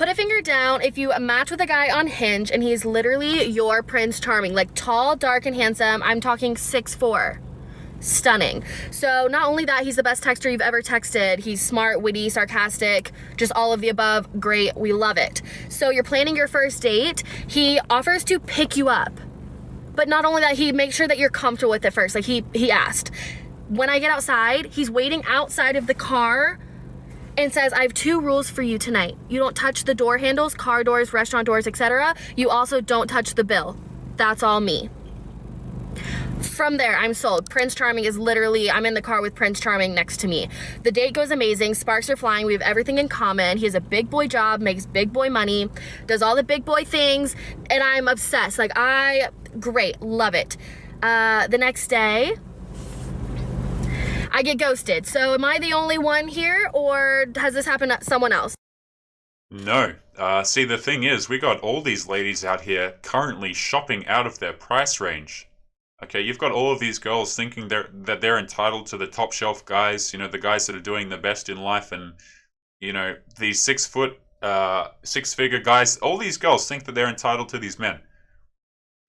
Put a finger down if you match with a guy on Hinge and he's literally your Prince Charming. Like tall, dark, and handsome. I'm talking 6'4". Stunning. So not only that, he's the best texter you've ever texted. He's smart, witty, sarcastic, just all of the above. Great. We love it. So you're planning your first date. He offers to pick you up. But not only that, he makes sure that you're comfortable with it first. Like he asked. When I get outside, he's waiting outside of the car and says, I have 2 rules for you tonight. You don't touch the door handles, car doors, restaurant doors, etc. You also don't touch the bill. That's all me. From there, I'm sold. Prince Charming is literally, I'm in the car with Prince Charming next to me. The date goes amazing. Sparks are flying. We have everything in common. He has a big boy job, makes big boy money, does all the big boy things, and I'm obsessed. Like, great, love it. The next day, I get ghosted. So am I the only one here, or has this happened to someone else? No. See, the thing is, we got all these ladies out here currently shopping out of their price range. Okay, you've got all of these girls thinking that they're entitled to the top shelf guys, you know, the guys that are doing the best in life, and, you know, these 6 foot, 6-figure guys, all these girls think that they're entitled to these men.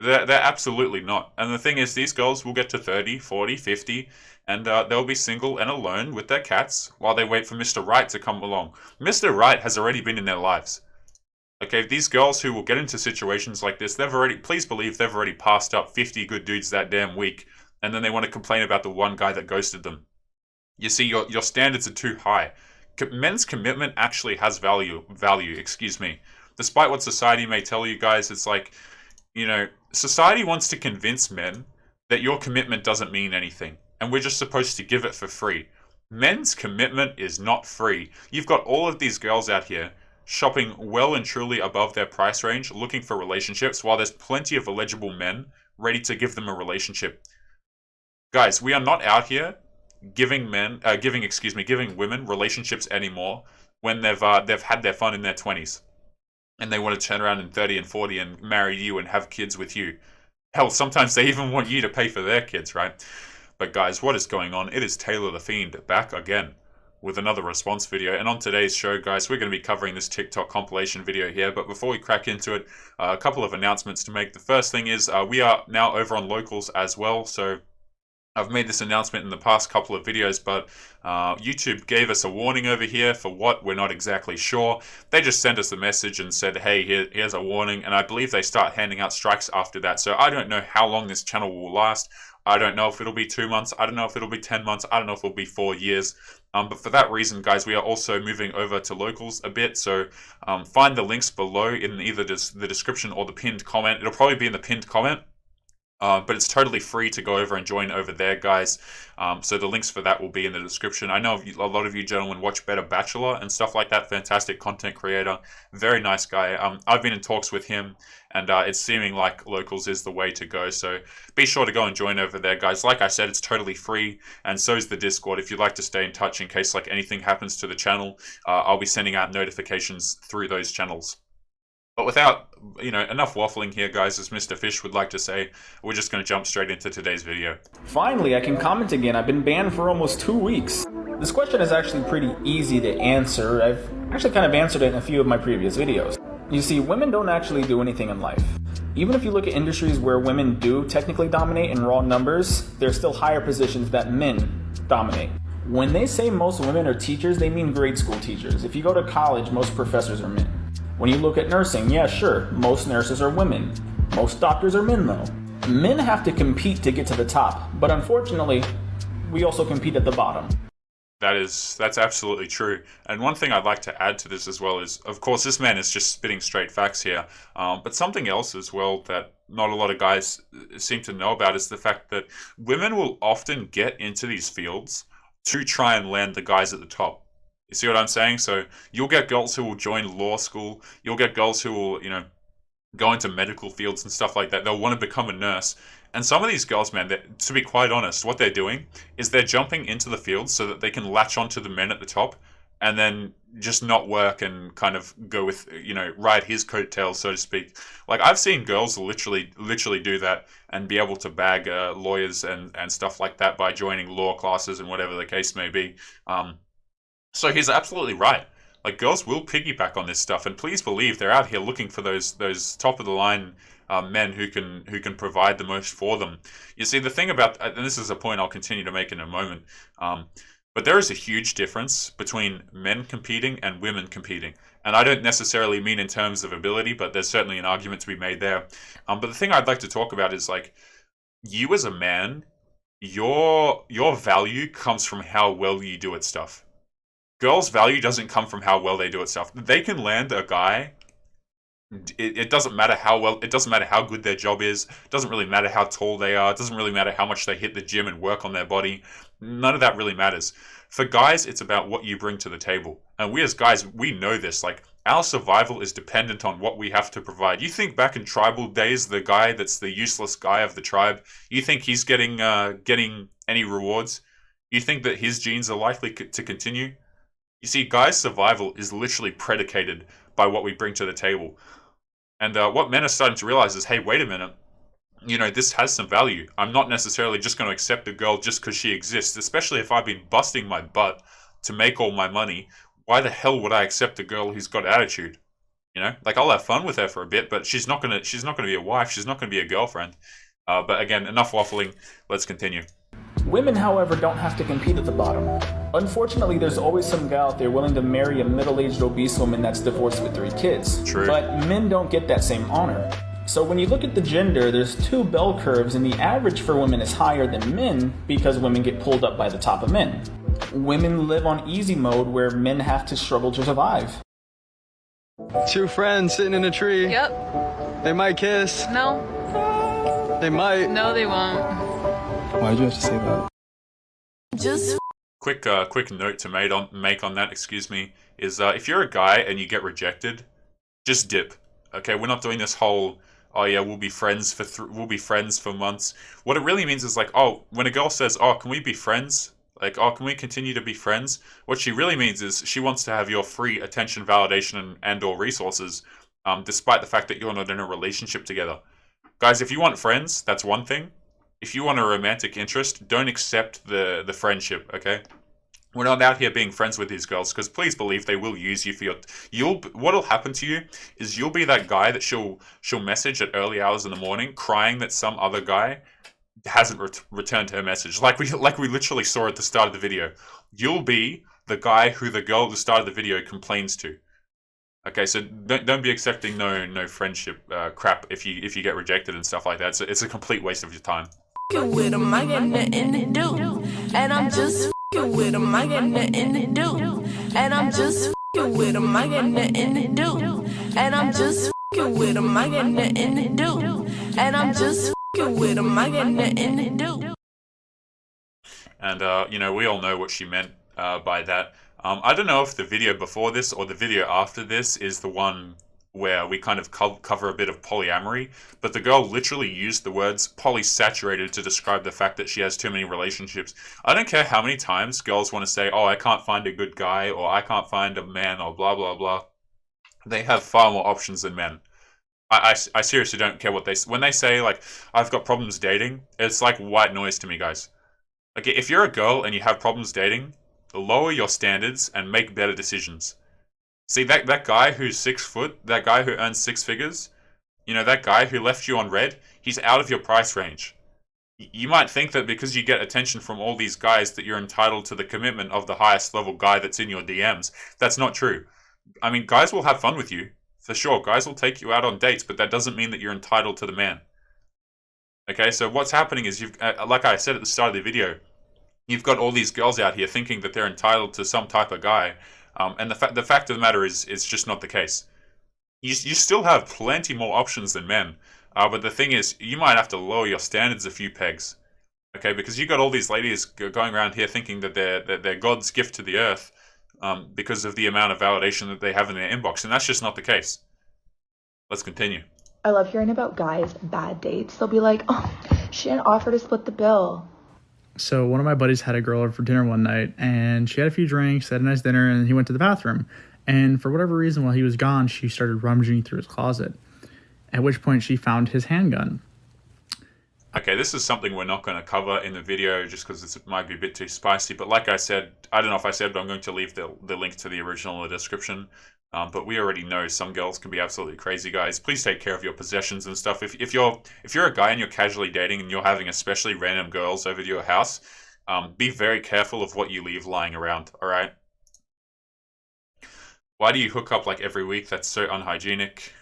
They're absolutely not. And the thing is, these girls will get to 30, 40, 50, and they'll be single and alone with their cats while they wait for Mr. Right to come along. Mr. Right has already been in their lives. Okay, these girls who will get into situations like this, please believe they've already passed up 50 good dudes that damn week, and then they want to complain about the one guy that ghosted them. You see, your standards are too high. Men's commitment actually has value, excuse me. Despite what society may tell you guys, it's like, you know, society wants to convince men that your commitment doesn't mean anything, and we're just supposed to give it for free. Men's commitment is not free. You've got all of these girls out here shopping well and truly above their price range, looking for relationships, while there's plenty of eligible men ready to give them a relationship. Guys, we are not out here giving women relationships anymore when they've had their fun in their 20s. And they want to turn around in 30 and 40 and marry you and have kids with you. Hell, sometimes they even want you to pay for their kids, right? But guys, what is going on? It is Taylor the Fiend back again with another response video. And on today's show, guys, we're going to be covering this TikTok compilation video here. But before we crack into it, a couple of announcements to make. The first thing is we are now over on Locals as well. So I've made this announcement in the past couple of videos, but YouTube gave us a warning over here for what, we're not exactly sure. They just sent us a message and said, hey, here's a warning, and I believe they start handing out strikes after that. So I don't know how long this channel will last. I don't know if it'll be 2 months. I don't know if it'll be 10 months. I don't know if it'll be 4 years. But for that reason, guys, we are also moving over to Locals a bit. So find the links below in either the description or the pinned comment. It'll probably be in the pinned comment. But it's totally free to go over and join over there, guys. So the links for that will be in the description. I know a lot of you gentlemen watch Better Bachelor and stuff like that. Fantastic content creator. Very nice guy. I've been in talks with him, and it's seeming like Locals is the way to go. So be sure to go and join over there, guys. Like I said, it's totally free, and so is the Discord. If you'd like to stay in touch in case like anything happens to the channel, I'll be sending out notifications through those channels. But without, enough waffling here, guys, as Mr. Fish would like to say, we're just going to jump straight into today's video. Finally, I can comment again. I've been banned for almost 2 weeks. This question is actually pretty easy to answer. I've actually kind of answered it in a few of my previous videos. You see, women don't actually do anything in life. Even if you look at industries where women do technically dominate in raw numbers, there's still higher positions that men dominate. When they say most women are teachers, they mean grade school teachers. If you go to college, most professors are men. When you look at nursing, yeah, sure, most nurses are women. Most doctors are men, though. Men have to compete to get to the top, but unfortunately, we also compete at the bottom. That's absolutely true. And one thing I'd like to add to this as well is, of course, this man is just spitting straight facts here. But something else as well that not a lot of guys seem to know about is the fact that women will often get into these fields to try and land the guys at the top. You see what I'm saying? So you'll get girls who will join law school. You'll get girls who will, go into medical fields and stuff like that. They'll want to become a nurse. And some of these girls, man, to be quite honest, what they're doing is they're jumping into the field so that they can latch onto the men at the top and then just not work and kind of go with, ride his coattails, so to speak. Like, I've seen girls literally do that and be able to bag lawyers and stuff like that by joining law classes and whatever the case may be. So he's absolutely right. Like, girls will piggyback on this stuff, and please believe they're out here looking for those top of the line men who can provide the most for them. You see, the thing about, and this is a point I'll continue to make in a moment, but there is a huge difference between men competing and women competing. And I don't necessarily mean in terms of ability, but there's certainly an argument to be made there. But the thing I'd like to talk about is, like, you as a man, your value comes from how well you do at stuff. Girls' value doesn't come from how well they do at stuff. They can land a guy. It doesn't matter how well. It doesn't matter how good their job is. It doesn't really matter how tall they are. It doesn't really matter how much they hit the gym and work on their body. None of that really matters. For guys, it's about what you bring to the table. And we as guys, we know this. Like, our survival is dependent on what we have to provide. You think back in tribal days, the guy that's the useless guy of the tribe, you think he's getting any rewards? You think that his genes are likely to continue? You see, guys' survival is literally predicated by what we bring to the table. And what men are starting to realize is, hey, wait a minute. You know, this has some value. I'm not necessarily just going to accept a girl just because she exists, especially if I've been busting my butt to make all my money. Why the hell would I accept a girl who's got attitude? You know, like, I'll have fun with her for a bit, but she's not gonna be a wife. She's not gonna be a girlfriend. But again, enough waffling. Let's continue. Women, however, don't have to compete at the bottom. Unfortunately, there's always some guy out there willing to marry a middle-aged obese woman that's divorced with 3 kids. True. But men don't get that same honor. So when you look at the gender, there's 2 bell curves, and the average for women is higher than men because women get pulled up by the top of men. Women live on easy mode where men have to struggle to survive. 2 friends sitting in a tree. Yep. They might kiss. No. They might. No, they won't. Why'd you have to say that? Just Quick note to make on that, excuse me, is if you're a guy and you get rejected, just dip. Okay, we're not doing this whole, oh yeah, we'll be friends for months. What it really means is, like, oh, when a girl says, oh, can we be friends? Like, oh, can we continue to be friends? What she really means is she wants to have your free attention, validation, and or resources, despite the fact that you're not in a relationship together. Guys, if you want friends, that's one thing. If you want a romantic interest, don't accept the friendship, okay? We're not out here being friends with these girls, because please believe they will use you for what'll happen to you is you'll be that guy that she'll message at early hours in the morning crying that some other guy hasn't returned her message. Like we literally saw at the start of the video. You'll be the guy who the girl at the start of the video complains to. Okay, so don't be accepting no friendship crap if you get rejected and stuff like that. It's a complete waste of your time. With 'em, I got nothing to do, and I'm just with 'em, I got nothing to do, and I'm just with 'em, I got nothing to do, and I'm just with 'em, I got nothing to do, and I'm just with 'em, I got nothing to do. And you know, we all know what she meant by that. I don't know if the video before this or the video after this is the one where we kind of cover a bit of polyamory, but the girl literally used the words polysaturated to describe the fact that she has too many relationships. I don't care how many times girls want to say, oh, I can't find a good guy, or I can't find a man, or blah, blah, blah. They have far more options than men. I seriously don't care what when they say, like, I've got problems dating, it's like white noise to me, guys. Like, if you're a girl and you have problems dating, lower your standards and make better decisions. See, that guy who's 6 foot, that guy who earns 6 figures, you know, that guy who left you on red, he's out of your price range. You might think that because you get attention from all these guys that you're entitled to the commitment of the highest level guy that's in your DMs. That's not true. I mean, guys will have fun with you, for sure. Guys will take you out on dates, but that doesn't mean that you're entitled to the man. Okay, so what's happening is like I said at the start of the video, you've got all these girls out here thinking that they're entitled to some type of guy. And the fact of the matter is, it's just not the case. You still have plenty more options than men. But the thing is, you might have to lower your standards a few pegs. Okay, because you got all these ladies going around here thinking that they're God's gift to the earth because of the amount of validation that they have in their inbox. And that's just not the case. Let's continue. I love hearing about guys' bad dates. They'll be like, oh, she didn't offer to split the bill. So one of my buddies had a girl over for dinner one night, and she had a few drinks, had a nice dinner, and he went to the bathroom. And for whatever reason, while he was gone, she started rummaging through his closet, at which point she found his handgun. Okay, this is something we're not going to cover in the video just because it might be a bit too spicy. But like I said, I don't know if I said, but I'm going to leave the link to the original in the description. But we already know some girls can be absolutely crazy, guys. Please take care of your possessions and stuff. If you're a guy and you're casually dating and you're having especially random girls over to your house, be very careful of what you leave lying around. All right. Why do you hook up like every week? That's so unhygienic.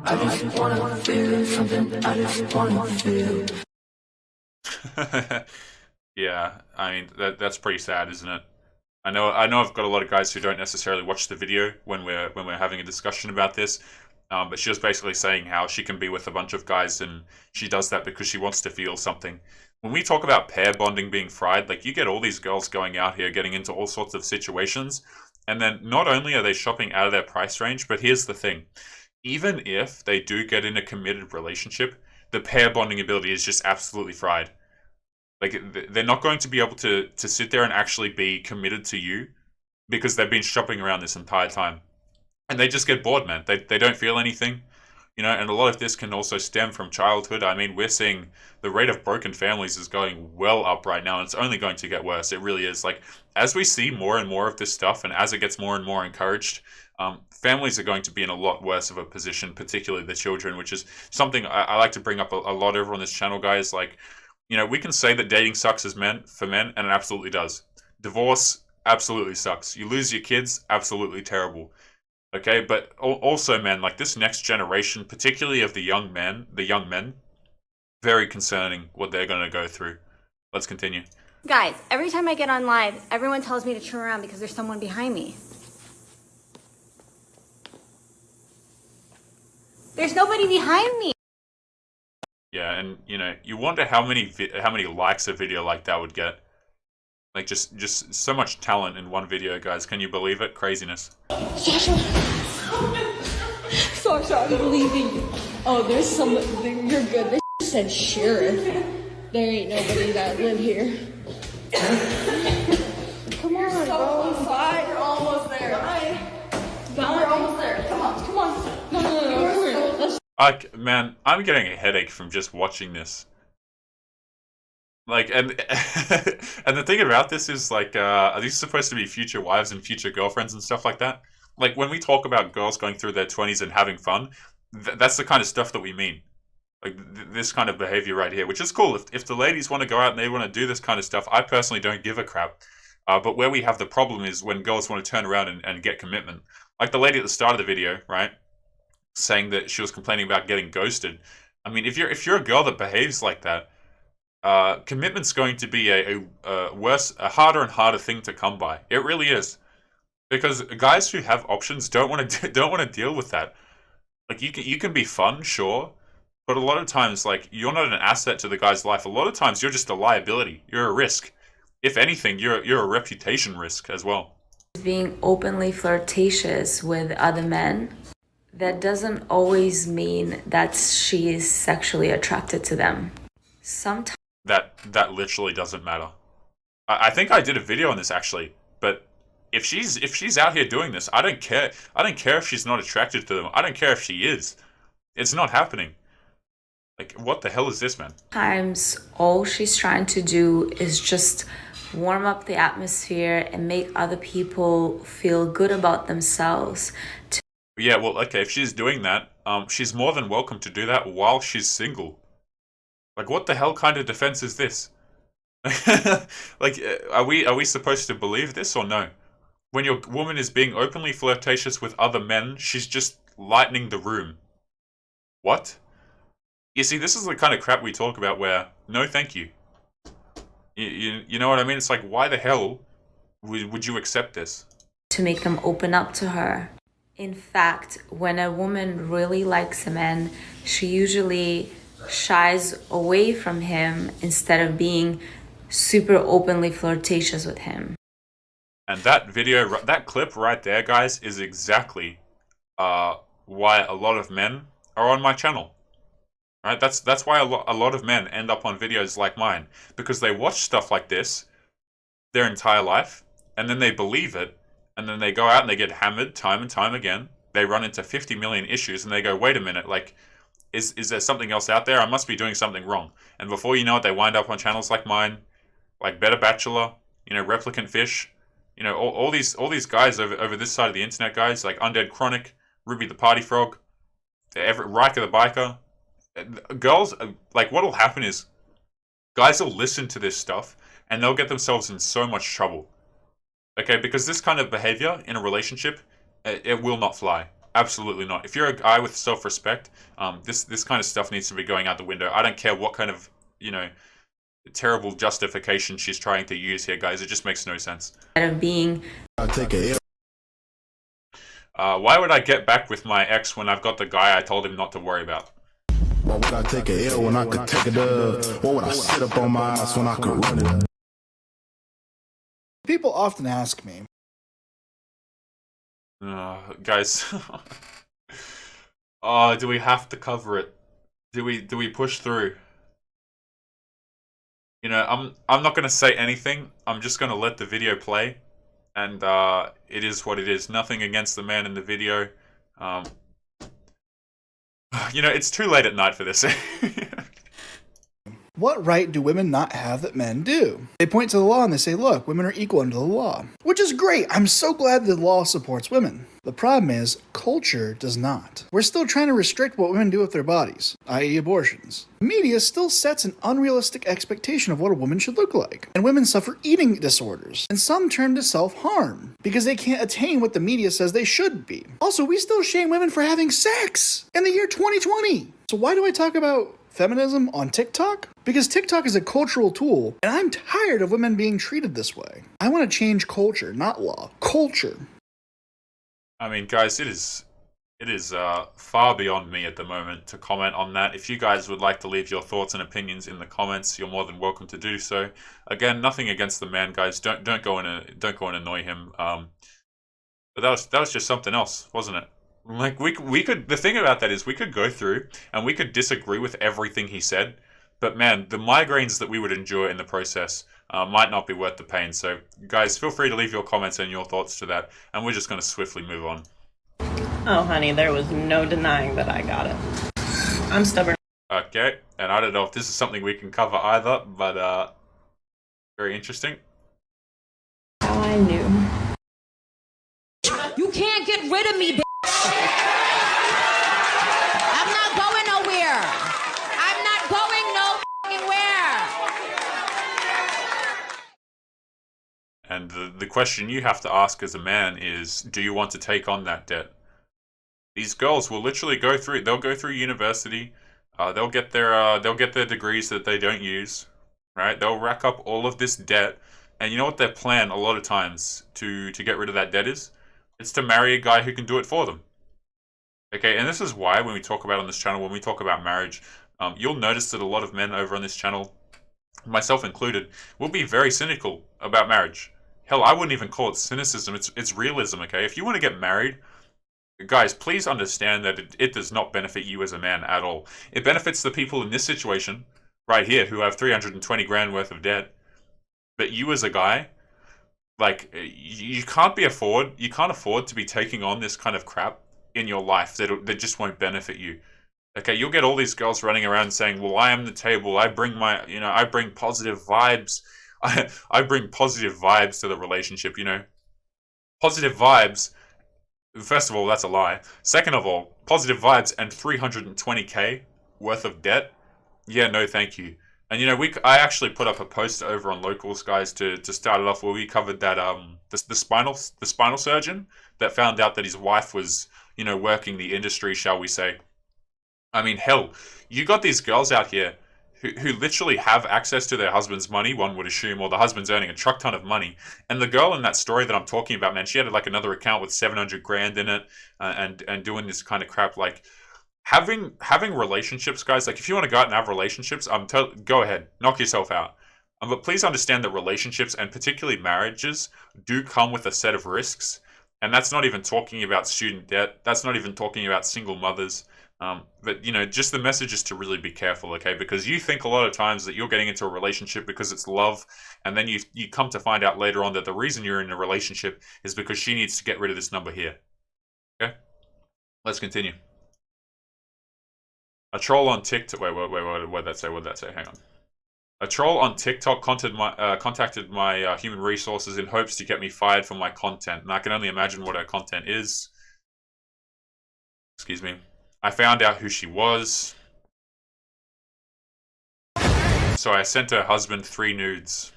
I just wanna feel something. I just wanna feel. Yeah, I mean that's pretty sad, isn't it? I know I've got a lot of guys who don't necessarily watch the video when we're having a discussion about this. But she was basically saying how she can be with a bunch of guys and she does that because she wants to feel something. When we talk about pair bonding being fried, like you get all these girls going out here getting into all sorts of situations, and then not only are they shopping out of their price range, but here's the thing. Even if they do get in a committed relationship, the pair bonding ability is just absolutely fried. Like, they're not going to be able to sit there and actually be committed to you because they've been shopping around this entire time. And they just get bored, man. They don't feel anything. You know, and a lot of this can also stem from childhood. I mean, we're seeing the rate of broken families is going well up right now, and it's only going to get worse. It really is. Like, as we see more and more of this stuff, and as it gets more and more encouraged, families are going to be in a lot worse of a position, particularly the children, which is something I like to bring up a lot over on this channel, guys. Like, you know, we can say that dating sucks for men, and it absolutely does. Divorce absolutely sucks. You lose your kids, absolutely terrible. Okay, but also, men, like this next generation, particularly of the young men, very concerning what they're going to go through. Let's continue. Guys, every time I get on live, everyone tells me to turn around because there's someone behind me. There's nobody behind me. Yeah, and you know, you wonder how many likes a video like that would get. Like just so much talent in one video, guys. Can you believe it? Craziness. Sasha, I'm leaving you. Oh, there's some. You're good. They said sheriff. There ain't nobody that live here. Come on, you're so close by. You're almost there. Bye. We're almost there. Come on. No. Man, I'm getting a headache from just watching this. Like, and and the thing about this is, like, are these supposed to be future wives and future girlfriends and stuff like that? Like, when we talk about girls going through their 20s and having fun, that's the kind of stuff that we mean. Like, this kind of behavior right here, which is cool. If the ladies want to go out and they want to do this kind of stuff, I personally don't give a crap. But where we have the problem is when girls want to turn around and get commitment. Like the lady at the start of the video, right? Saying that she was complaining about getting ghosted. I mean, if you're a girl that behaves like that, commitment's going to be a harder and harder thing to come by. It really is, because guys who have options don't want to deal with that. Like you can be fun, sure, but a lot of times, like, you're not an asset to the guy's life. A lot of times, you're just a liability. You're a risk. If anything, you're a reputation risk as well. Being openly flirtatious with other men, that doesn't always mean that she is sexually attracted to them. Sometimes that literally doesn't matter. I think I did a video on this actually, but if she's out here doing this, I don't care. I don't care if she's not attracted to them. I don't care if she is. It's not happening. Like, what the hell is this, man? Sometimes all she's trying to do is just warm up the atmosphere and make other people feel good about themselves. Yeah, well, okay, if she's doing that, she's more than welcome to do that while she's single. Like, what the hell kind of defense is this? Like, are we supposed to believe this or no? When your woman is being openly flirtatious with other men, she's just lightening the room. What? You see, this is the kind of crap we talk about where, no thank you. You know what I mean? It's like, why the hell would you accept this? To make them open up to her. In fact, when a woman really likes a man, she usually shies away from him instead of being super openly flirtatious with him. And that video, that clip right there, guys, is exactly why a lot of men are on my channel. Right? That's why a lot of men end up on videos like mine, because they watch stuff like this their entire life, and then they believe it, and then they go out and they get hammered time and time again. They run into 50 million issues, and they go, wait a minute, like, Is there something else out there? I must be doing something wrong. And before you know it, they wind up on channels like mine, like Better Bachelor, Replicant Fish, all these guys over this side of the internet, guys, like Undead Chronic, Ruby the Party Frog, Riker the Biker. Girls, like, what'll happen is guys will listen to this stuff and they'll get themselves in so much trouble. Okay, because this kind of behavior in a relationship, it will not fly. Absolutely not. If you're a guy with self-respect, this kind of stuff needs to be going out the window. I don't care what kind of, terrible justification she's trying to use here, guys. It just makes no sense. Instead of being... I'll take it. Why would I get back with my ex when I've got the guy I told him not to worry about? Why would I take a L when I could take a dub? Why would I sit up on my ass when I could run it? People often ask me, guys, do we have to cover it? Do we push through? I'm not gonna say anything. I'm just gonna let the video play, and it is what it is. Nothing against the man in the video. It's too late at night for this. what right do women not have that men do? They point to the law and they say, look, women are equal under the law. Which is great. I'm so glad the law supports women. The problem is, culture does not. We're still trying to restrict what women do with their bodies, i.e. abortions. Media still sets an unrealistic expectation of what a woman should look like. And women suffer eating disorders. And some turn to self-harm because they can't attain what the media says they should be. Also, we still shame women for having sex in the year 2020. So why do I talk about feminism on TikTok? Because TikTok is a cultural tool, and I'm tired of women being treated this way. I want to change culture, not law. Culture. I mean, guys, it is far beyond me at the moment to comment on that. If you guys would like to leave your thoughts and opinions in the comments, you're more than welcome to do so. Again, nothing against the man, guys. Don't go and annoy him. But that was just something else, wasn't it? Like, we could, the thing about that is we could go through and we could disagree with everything he said, but man, the migraines that we would endure in the process might not be worth the pain. So guys, feel free to leave your comments and your thoughts to that, and we're just going to swiftly move on. Oh honey, there was no denying that I got it. I'm stubborn. Okay, and I don't know if this is something we can cover either, but very interesting. How I knew. You can't get rid of me, bitch. I'm not going nowhere. I'm not going nowhere. And the question you have to ask as a man is, do you want to take on that debt? These girls will literally go through. They'll go through university. They'll get their degrees that they don't use. Right? They'll rack up all of this debt, and you know what their plan a lot of times to get rid of that debt is? It's to marry a guy who can do it for them. Okay, and this is why when we talk about on this channel, when we talk about marriage, you'll notice that a lot of men over on this channel, myself included, will be very cynical about marriage. Hell, I wouldn't even call it cynicism. It's realism. Okay, if you want to get married, guys, please understand that it does not benefit you as a man at all. It benefits the people in this situation right here who have 320 grand worth of debt. But you as a guy, like, you can't afford to be taking on this kind of crap in your life that just won't benefit you. Okay, you'll get all these girls running around saying, well, I am the table, I bring I bring positive vibes. I bring positive vibes to the relationship, Positive vibes. First of all, that's a lie. Second of all, positive vibes and 320k worth of debt? Yeah, no thank you. And I actually put up a post over on Locals, guys, to start it off, where we covered that the spinal surgeon that found out that his wife was, working the industry, shall we say. I mean, hell, you got these girls out here who literally have access to their husband's money, one would assume, or the husband's earning a truck ton of money. And the girl in that story that I'm talking about, man, she had like another account with 700 grand in it, and doing this kind of crap. Like, having relationships, guys, like, if you want to go out and have relationships, go ahead, knock yourself out. But please understand that relationships, and particularly marriages, do come with a set of risks. And that's not even talking about student debt. That's not even talking about single mothers. But, just the message is to really be careful, okay? Because you think a lot of times that you're getting into a relationship because it's love, and then you come to find out later on that the reason you're in a relationship is because she needs to get rid of this number here. Okay? Let's continue. A troll on TikTok. Wait, what'd that say? Hang on. A troll on TikTok contacted my human resources in hopes to get me fired from my content, and I can only imagine what her content is. Excuse me. I found out who she was, so I sent her husband 3 nudes.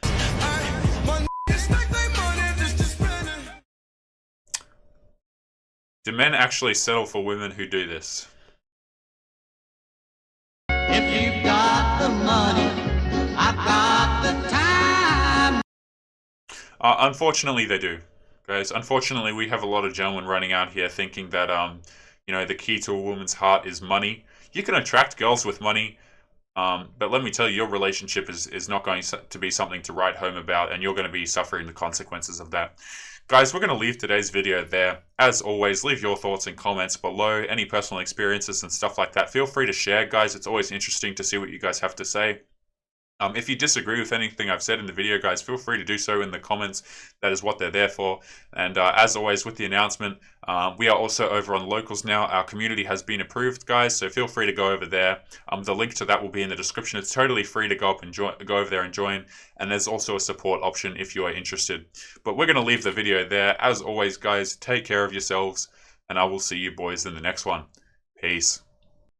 Do men actually settle for women who do this? If you've got the money, I've got the time. Unfortunately, they do, guys. Unfortunately, we have a lot of gentlemen running out here thinking that, you know, the key to a woman's heart is money. You can attract girls with money, but let me tell you, your relationship is not going to be something to write home about, and you're going to be suffering the consequences of that. Guys, we're going to leave today's video there. As always, leave your thoughts and comments below. Any personal experiences and stuff like that, feel free to share, guys. It's always interesting to see what you guys have to say. If you disagree with anything I've said in the video, guys, feel free to do so in the comments. That is what they're there for. And as always, with the announcement, we are also over on Locals now. Our community has been approved, guys, so feel free to go over there. The link to that will be in the description. It's totally free to go over there and join. And there's also a support option if you are interested. But we're going to leave the video there. As always, guys, take care of yourselves, and I will see you boys in the next one. Peace.